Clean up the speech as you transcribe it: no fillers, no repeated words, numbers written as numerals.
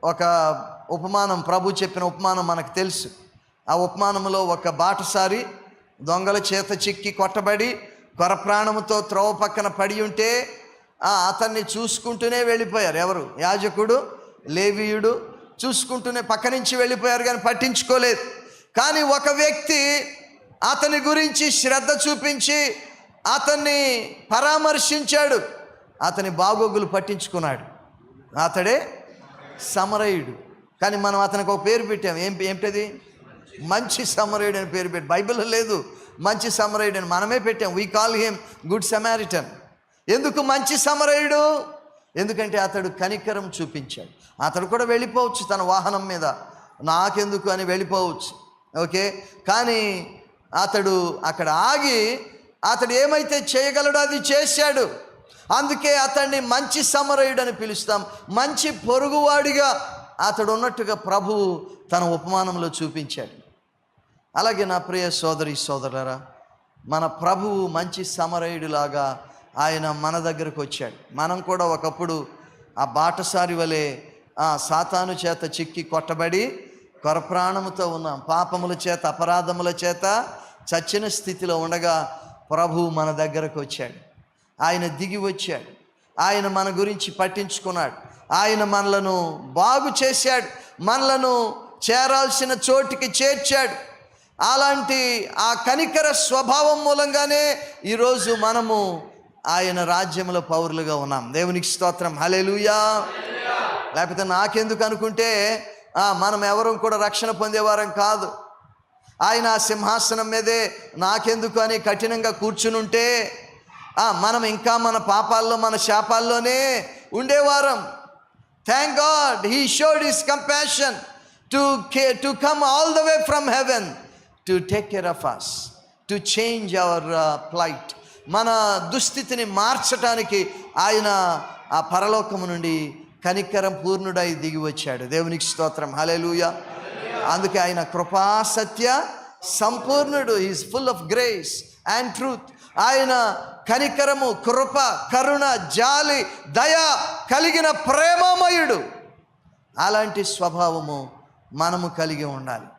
ఒక ఉపమానం, ప్రభు చెప్పిన ఉపమానం మనకు తెలుసు. ఆ ఉపమానంలో ఒక బాటసారి దొంగల చేత చిక్కి కొట్టబడి కొరప్రాణముతో త్రోవ పక్కన పడి ఉంటే అతన్ని చూసుకుంటూనే వెళ్ళిపోయారు. ఎవరు? యాజకుడు, లేవీయుడు చూసుకుంటూనే పక్క నుంచి వెళ్ళిపోయారు, కానీ పట్టించుకోలేదు. కానీ ఒక వ్యక్తి అతని గురించి శ్రద్ధ చూపించి అతన్ని పరామర్శించాడు, అతని బాగోగులు పట్టించుకున్నాడు. అతడే సమరయుడు. కానీ మనం అతనికి ఒక పేరు పెట్టాం. ఏమిటది? మంచి సమరయుడు అని పేరు పెట్టి. బైబిల్లో లేదు మంచి సమరయుడు అని, మనమే పెట్టాం. We call him good Samaritan. ఎందుకు మంచి సమరయుడు? ఎందుకంటే అతడు కనికరం చూపించాడు. అతడు కూడా వెళ్ళిపోవచ్చు తన వాహనం మీద, నాకెందుకు అని వెళ్ళిపోవచ్చు, ఓకే. కానీ అతడు అక్కడ ఆగి అతడు ఏమైతే చేయగలడో అది చేశాడు. అందుకే అతన్ని మంచి సమరయుడు అని పిలుస్తాం. మంచి పొరుగువాడిగా అతడు ఉన్నట్టుగా ప్రభువు తన ఉపమానంలో చూపించాడు. అలాగే నా ప్రియ సోదరి సోదరులారా, మన ప్రభువు మంచి సమరయుడిలాగా ఆయన మన దగ్గరకు వచ్చాడు. మనం కూడా ఒకప్పుడు ఆ బాటసారి వలె సాతాను చేత చిక్కి కొట్టబడి కొరప్రాణముతో ఉన్నాం. పాపముల చేత, అపరాధముల చేత చచ్చిన స్థితిలో ఉండగా ప్రభువు మన దగ్గరకు వచ్చాడు. ఆయన దిగి వచ్చాడు. ఆయన మన గురించి పట్టించుకున్నాడు. ఆయన మనలను బాగు చేశాడు, మనలను చేరాల్సిన చోటికి చేర్చాడు. అలాంటి ఆ కనికర స్వభావం మూలంగానే ఈరోజు మనము ఆయన రాజ్యంలో పౌరులుగా ఉన్నాం. దేవునికి స్తోత్రం, హల్లెలూయా. లేకపోతే నాకెందుకు అనుకుంటే మనం ఎవరూ కూడా రక్షణ పొందేవారం కాదు. ఆయన ఆ సింహాసనం మీదే నాకెందుకు అని కఠినంగా కూర్చుని ఉంటే మనం ఇంకా మన పాపాల్లో, మన శాపాల్లోనే ఉండేవారం. Thank God, he showed his compassion to come all the way from heaven to take care of us, to change our plight. మన దుస్థితిని మార్చటానికి ఆయన ఆ పరలోకము నుండి కనికరం పూర్ణుడై దిగి వచ్చాడు. దేవునికి స్తోత్రం, హల్లెలూయా. అందుకే ఆయన కృపా సత్య సంపూర్ణుడు. Is full of grace and truth. ఆయన కనికరము, కృప, కరుణ, జాలి, దయ కలిగిన ప్రేమమయుడు. అలాంటి స్వభావము మనము కలిగి ఉండాలి.